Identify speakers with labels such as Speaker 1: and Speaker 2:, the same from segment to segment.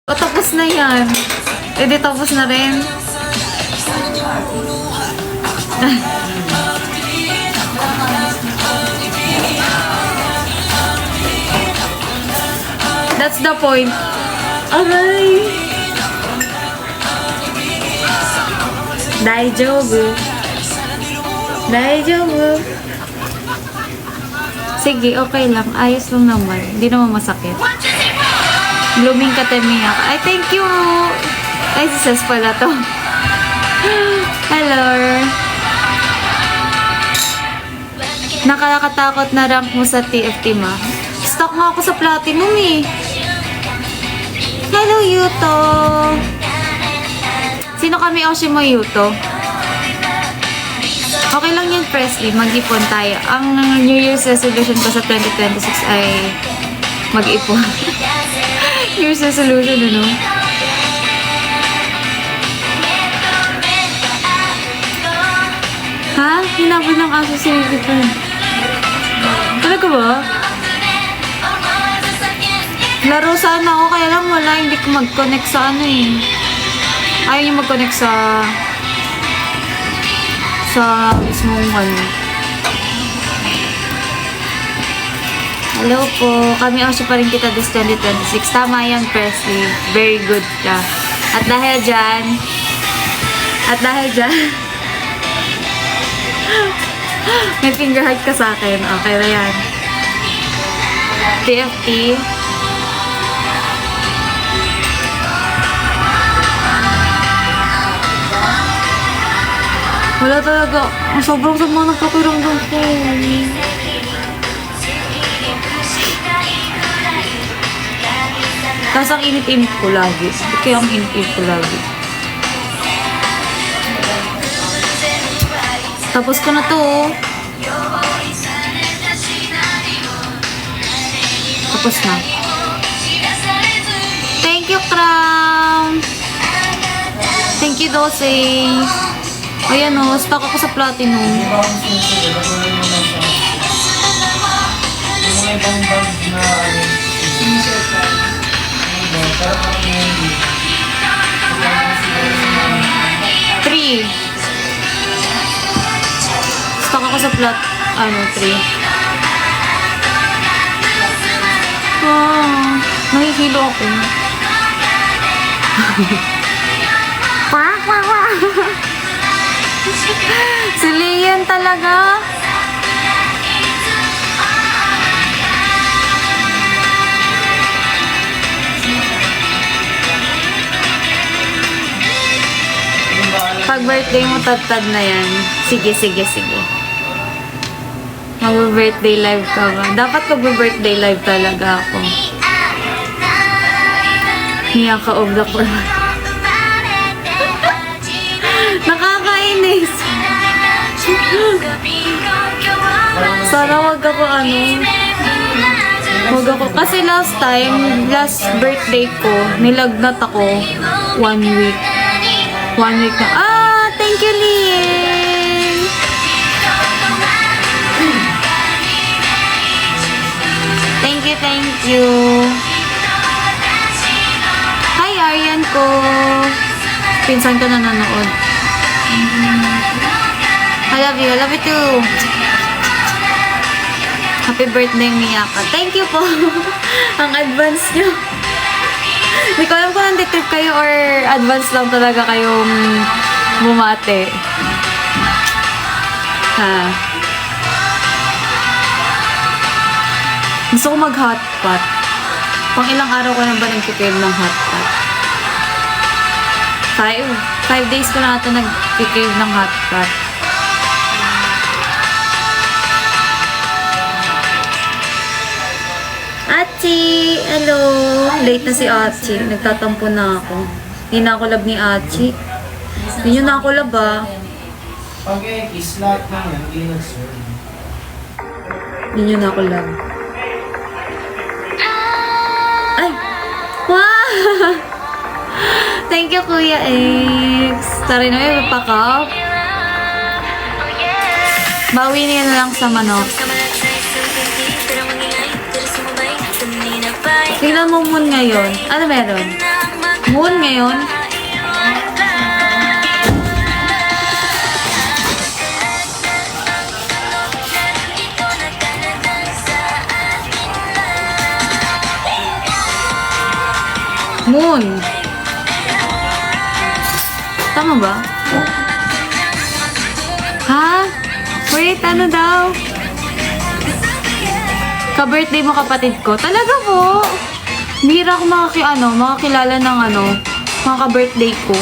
Speaker 1: O, tapos na yan. E di tapos na rin. That's the point. Aray! Daijoubu. Daijoubu. Sige, okay lang. Ayos lang naman. Hindi naman masakit. Blooming Katemiya. Ay, thank you! Ay, si Ses pala to. Hello! Nakakatakot na rank mo sa TFT, ma. Stuck nga ako sa Platinum, eh. Hello, Yuto! Sino kami, Oshimo Yuto? Okay lang yan, Presley. Mag-ipon tayo. Ang New Year's resolution ko sa 2026 ay mag-ipon. New Year's resolution, ano? Ha? Hinabol ng aso si Vivian. Talaga ba? Laro sana ako, kaya lang wala. Hindi ko mag-connect sa ano eh. Ayaw niyo mag-connect sa mismong ano. Hello po. Kami ang pa rin kita this 2026. Tama yan, Presley. Very good ka. At dahil dyan, may finger heart ka sa akin. Okay na yan. TFT. Wala talaga. Sobrang sama ng pakiramdam ko. Tapos ang init-init ko lagi. Kaya ang init-init ko lagi. Tapos ko na to. Tapos na. Thank you, Crown. Thank you, Dosing. Ayan o, stuck ako sa Platinum.
Speaker 2: Yung mga ibang bag na
Speaker 1: Three. Stuck ako sa 3. Wow, nahihilo ako. Si Lian talaga. Pag birthday mo, tad na yan. Sige. Mag-birthday live ka ba? Dapat mag-birthday live talaga ako. Hiya ka of the court. Nakakainis. Sana wag ako wag ako. Kasi last birthday ko, nilagnat ako 1 week. 1 week na. Thank you, Lien. Thank you. Hi, Aryan ko. Pinsan ko na nanood. I love you too. Happy birthday, Miyaka. Thank you po. Ang advance nyo. Hindi ko alam kung nandito kayo or advance lang talaga kayong bumate. Gusto ko mag-hotpot. Pang ilang araw ko na ba nagkikrave ng hotpot? 5 days ko na ito nagkikrave ng hotpot. Achi! Hello! Late na si Achi. Nagtatampo na ako. Hindi na ako love ni Achi. Hindi nyo na ako love
Speaker 2: pag islat na yan, hindi nag-serve.
Speaker 1: Hindi nyo na ako love. Ay! Wow! Thank you, Kuya X. Tara na, may papakap. Bawi niya na lang sa manok. Tingnan mo moon ngayon. Ano meron? Moon ngayon. Moon. Tama ba? Ha? Wait, ano daw? Ka-birthday mo kapatid ko? Talaga po? Bihira ako makakilala ng mga ka-birthday ko.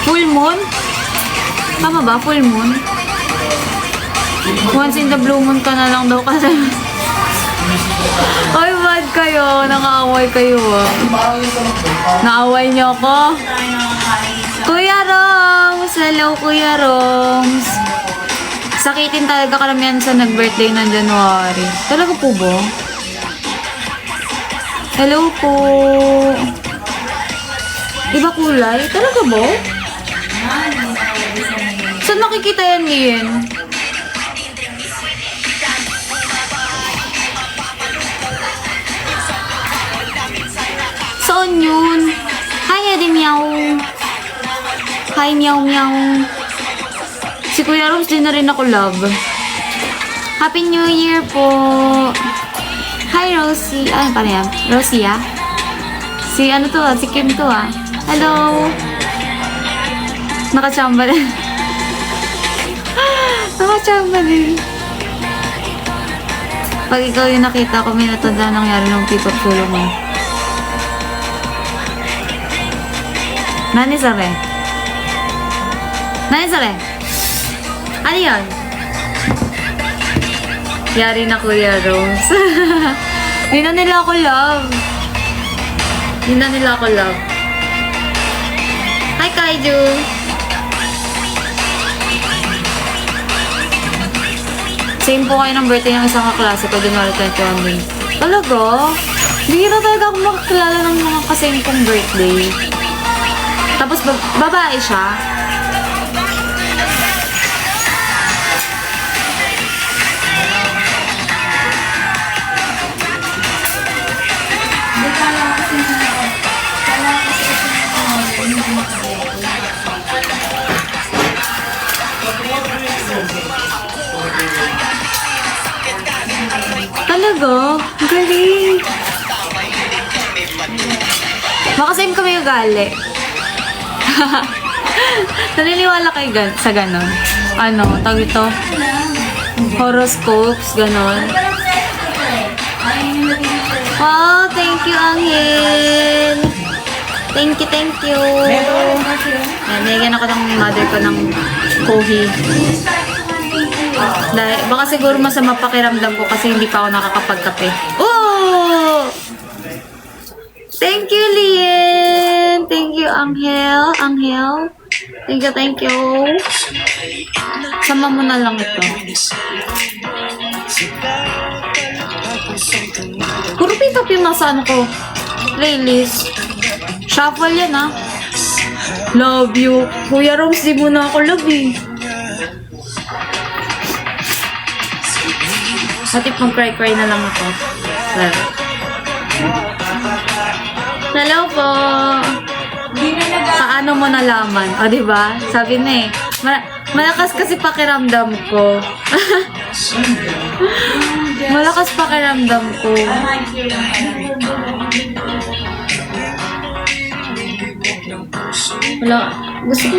Speaker 1: Full moon? Tama ba? Full moon? Once in the blue moon ka na lang daw kasi. Ay, bad kayo. Nakaaway kayo ah. Naaway niyo ako? Kuya Roms! Hello, Kuya Roms! Sakitin talaga karamihan sa nag-birthday ng January. Talaga po ba? Hello po! Iba kulay? Talaga ba? Saan nakikita yan ngayon? Saan yun? Hi, Eddie Meow! Hi, Meow Meow! Si Kuya Roms din na rin ako love. Happy New Year po! Hi, Rosie! Ano pa yan? Rosie, ah? Si Kim to, ah. Hello! Nakachamba din. Nakachamba din. Pag ikaw yung nakita ko, may natanda nangyari ng pick-up solo mo. Nani Sare? Nani Sare? Ano yun? Yari na Kuya Rose. Hindi na nila ako love. Hindi na nila ako love. Hi, Kaiju! Same po kayo ng birthday ng isang kaklase ko, January 21 din. Talaga? Hindi na talaga ako makakilala ng mga kasame kong birthday. Tapos babae siya. Talaga? Galing! Makasame kami yung gali. Naniniwala kayo sa ganon? Tawag ito? Horoscopes, ganon. Wow, thank you, Angel! Thank you! Nabigyan ako ng mother ko ng kohi. Dahil, baka siguro masama pakiramdam ko kasi hindi pa ako nakakapagkape. Oh! Thank you, Lien! Thank you, Angel. Thank you. Sama mo na lang ito. Puro pick up yung nasa ko. Playlist. Shuffle yan, ah. Love you. Kuya Roms, di mo na ako love, eh. Pati pang cry na lang ako. Well. Hello po. Paano mo nalaman? O, diba? Sabi na eh. Malakas kasi pakiramdam ko. Malakas pakiramdam ko. Wala. Gusto ko.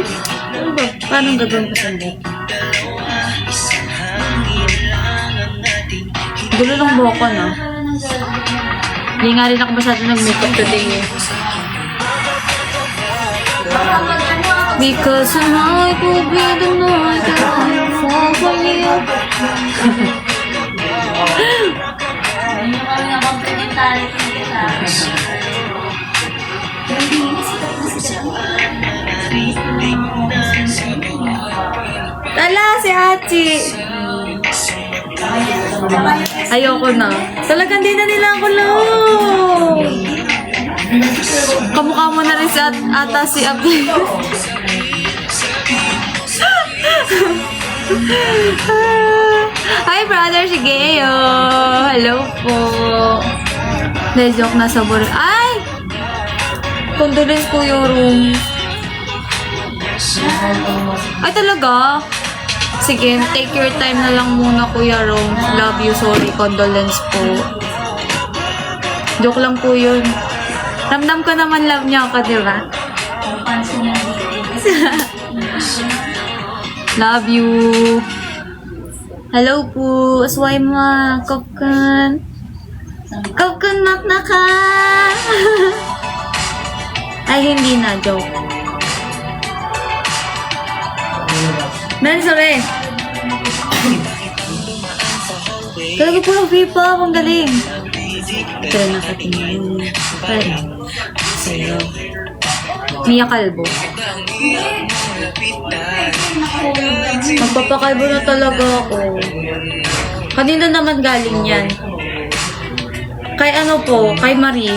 Speaker 1: Ano ba? Paano gagawin ko sa buhok? Gulo ng buhok ko, no? Hindi nga rin ako masyado nag-makeup today, eh. Because tonight will be the night that I fall for you. Tala, si Hachi! Ayoko na. Talagang di na nila ako love. Kamukha mo na rin si ata si Abdi. Hi brother, si Geo. Hello po. Hindi, joke na sa bor. Ay! Condolence po yung room. Ay, talaga? Sige, take your time na lang muna, Kuya Rom. Love you, sorry, condolence po. Joke lang po yun. Ramdam ko naman love niya ako, di ba? Love you. Hello po. Asway ma. Kopkan. Kopkan mak na ka. Ay, hindi na. Joke. Sorry. Talaga po ng FIFA. Ang galing. Pero nakatingin. Pero, sa'yo. Mia Calvo. Magpapakalbo na talaga ako. Kanina naman galing yan. Kay ano po? Kay Marie.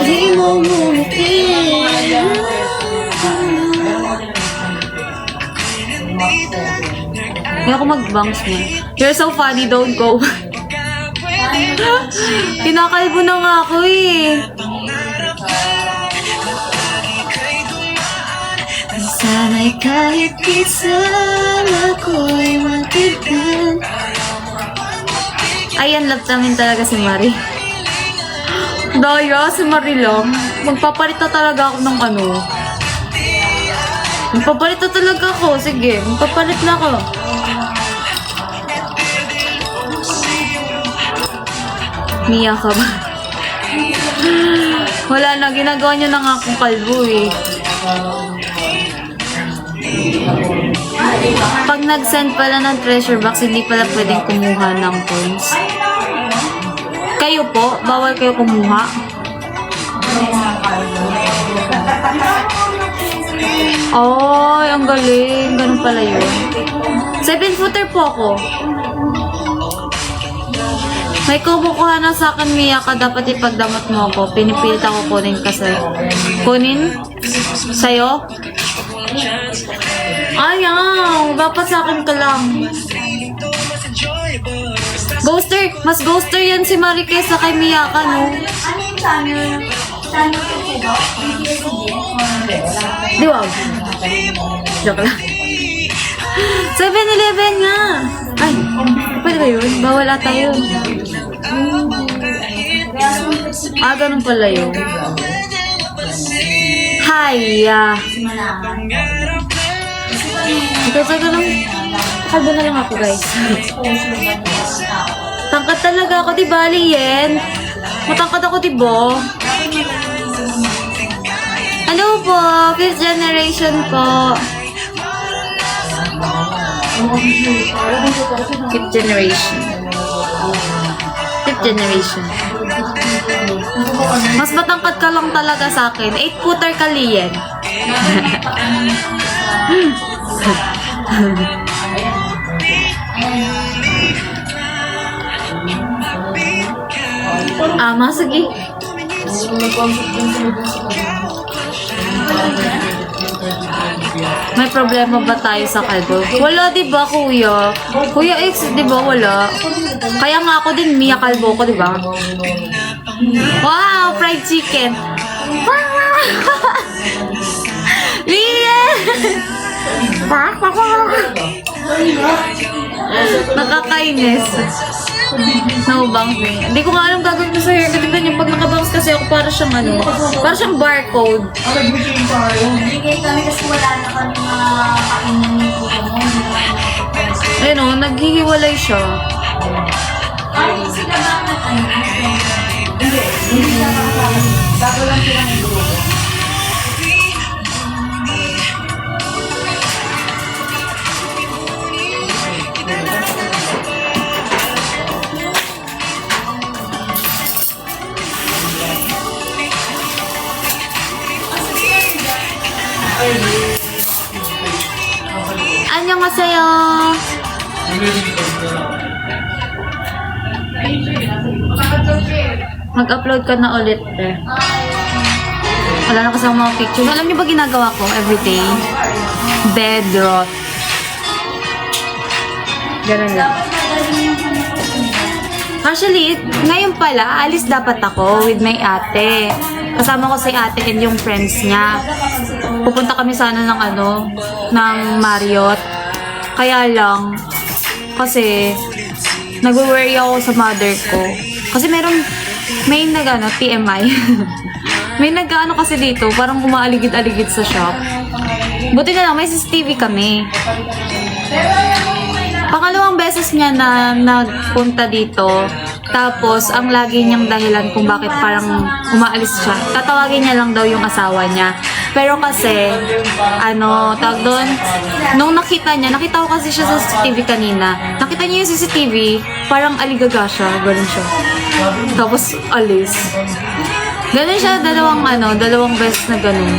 Speaker 1: Hindi mo mumukin. Hindi ako mag-bangs mo. You're so funny, don't go. Kinakalbo na nga ako eh. Sana'y kahit minsan ako'y magiging. Ayan, love namin talaga si Marie. Daya, si Marie lang. Magpapalit na talaga ako ng ano. Magpapalit na talaga ako. Sige, magpapalit na ako. Mia ka ba? Wala na, ginagawa niya na nga akong kalbo eh. Pag nag-send pala ng treasure box, hindi pala pwedeng kumuha ng coins. Kayo po? Bawal kayo kumuha? Ay, ang galing. Ganun pala yun. 7-footer po ako. May kumukuha na sa akin, Mia ka. Dapat ipagdamot mo ako. Pinipilit ako kunin kasi. Kunin? Sa'yo? Ayaw! Dapat sa akin ka lang. Ghoster! Mas ghoster yan si Marie kesa kay Mia ka, no?
Speaker 3: Ano yung channel? Channel ko po ba?
Speaker 1: Di wag. Joke lang. 7-Eleven nga! Ay, pwede ba yun? Bawal ata yun. Ah, ganun pala yun. Hiya! Ito lang. Kalbo na lang ako, guys. Tangkad talaga ako, di ba, Lien? Matangkad ako, di ba? Hello po, 5th generation po. 5th generation. 5th generation. Mas matangkad ka lang talaga sa akin. 8-footer ka, Lien. Sige. May problema ba tayo sa kalbo? Wala, diba, kuya? Kuya X, diba, wala? Kaya nga ako din, Mia Calvo ko, diba? Wow, fried chicken. Lian! Nakakainis. No-bangs eh. Hindi ko nga alam gagawin ko sa hair. Tignan niyo, pag nakabangs kasi ako, para siyang ano, para siyang barcode.
Speaker 3: Bigay kami kasi wala na kami kainan yung kuya mo.
Speaker 1: Ayun o, naghihiwalay siya.
Speaker 3: Ay, sila ba nag-ano? Hindi sila makakala. Bago lang sila ng grupo.
Speaker 1: Annyeonghaseyo. Mag-upload ka na ulit eh. Wala na kasama mga picture. Alam niyo ba ginagawa ko everyday? Bed rot. Ganun lang. Actually, ngayon pala, alis dapat ako with my ate. Kasama ko si ate and yung friends niya. Pupunta kami sana ng Marriott. Kaya lang, kasi, nag-worry ako sa mother ko. Kasi may TMI. May kasi dito, parang umaaligid-aligid sa shop. Buti na lang, may CCTV kami. Pangalawang beses niya na nagpunta dito. Tapos, ang lagi niyang dahilan kung bakit parang umaalis siya. Tatawagin niya lang daw yung asawa niya. Pero kasi, tawag doon, nung nakita ko kasi siya sa CCTV kanina. Nakita niya yung CCTV, parang aligaga siya, ganun siya. Tapos, alis. Ganun siya, dalawang beses na ganun.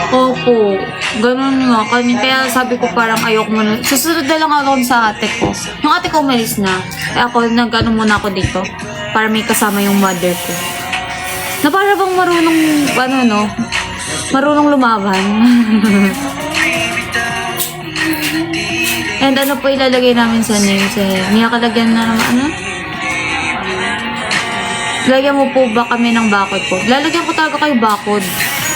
Speaker 1: Opo, ganun nga. Kaya sabi ko parang ayoko muna. Susunod na lang ako sa ate ko. Yung ate ko umalis na. Kaya ako, muna ako dito. Para may kasama yung mother ko. Na para bang marunong lumaban. And po ilalagay namin sa name? Mia, kalagyan na naman, Lagyan mo po ba kami ng bakod po? Lalagyan ko talaga kayo bakod.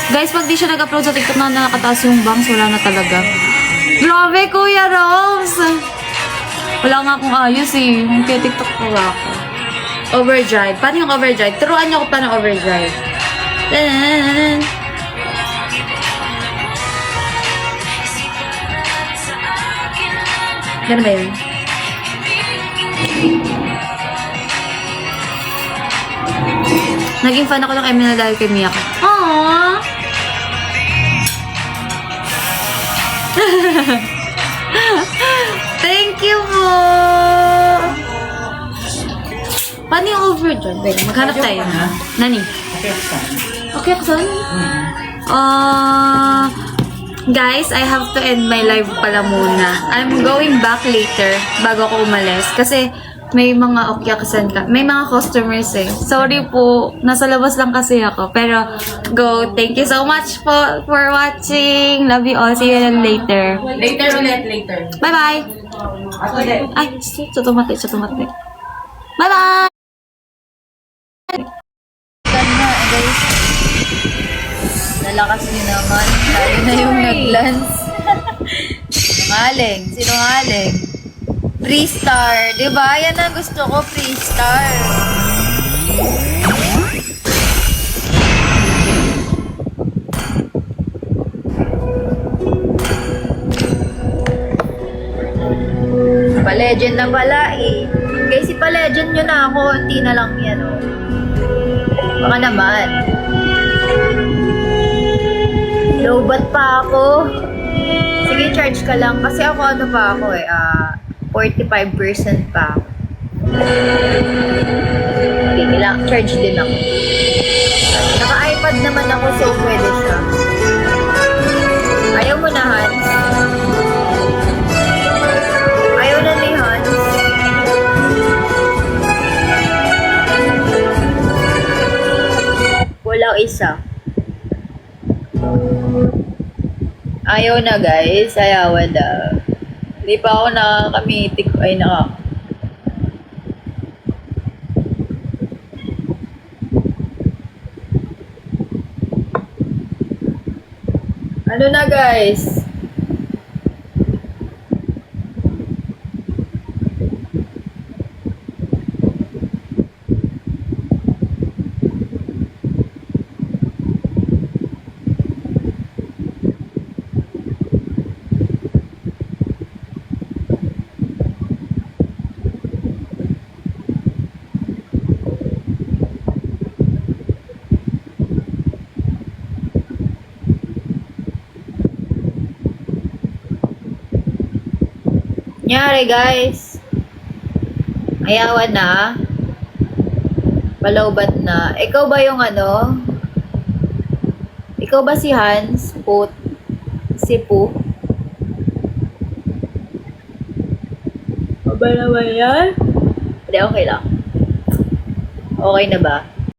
Speaker 1: Guys, pag di siya nag-upload sa TikTok na nakataas yung bangs, wala na talaga. Grabe, Kuya Roms! Wala nga akong ayos eh. Kaya TikTok ko ako. Overdrive. Paano yung overdrive? Turuan niyo ko paano overdrive. Ganun ba yun? Naging fan ako ng Emina dahil kay Mia. Aww! Thank you po! Paano yung overdrive? Wait, maghanap tayo. Nani? Okay, Aksan? Guys, I have to end my live pala muna. I'm going back later bago ako umalis. Kasi may mga may mga customers eh. Sorry po, nasa labas lang kasi ako. Pero, go. Thank you so much po for watching. Love you all. See you later.
Speaker 3: Later.
Speaker 1: Bye-bye. Ay, tutumati. Bye-bye.
Speaker 4: Guys, nalakas niyo naman. Tayo na yung nag-lance. Sinungaling. Freestar. Diba? Yan ang gusto ko, Freestar. Pa-legend na pala eh. Kasi pa-legend nyo na ako. Hindi na lang yan oh. Baka naman. Lowbat pa ako. Sige, charge ka lang. Kasi ako pa ako eh. 45% pa. Sige lang. Charge din ako. Naka-iPad naman ako so pwede siya. Ayaw mo na, Hans? Ayaw na ni Hans? Walang isa. Ayaw na guys, ayawan na. Hindi pa ako nakakamitik. Ay, Ano na guys? Nangyari guys. Ayawan na. Palawbat na. Ikaw ba yung Ikaw ba si Hans? Si Pu? Aba naman yan? Hindi, okay lang. Okay na ba?